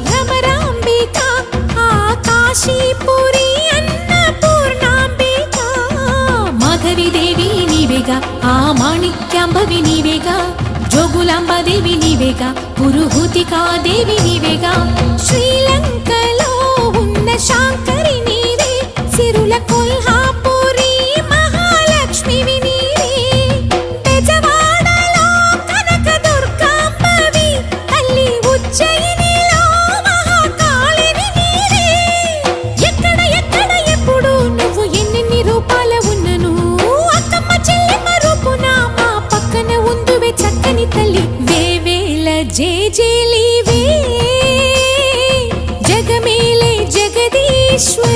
భ్రమరాంబిక కాశీపురి అన్నపూర్ణాంబిక మాధవిదేవి నీవేగా ఆ మాణిక్యాంబవి నీవేగా జోగులాంబాదేవి నీవేగా పురుహూతికాదేవి నీవేగా శ్రీలంకలో ఉన్న శాంకరి నీవే సిరుల కొల్హాపురి మహాలక్ష్మివి నీవే బెజవాడలో కనకదుర్గాంబవి తల్లి ఉజ్జయినిలో మహాకాళివి నీవే ఎక్కడ ఎక్కడ ఎప్పుడు నువ్వు ఎన్నెన్ని రూపాల ఉన్నను అక్కమ్మ చెల్లెమ్మ రూపున మా పక్కన ఉందువే చక్కని తల్లి వేవేల జేజేలివే జగమేలే జగదీశ్వరి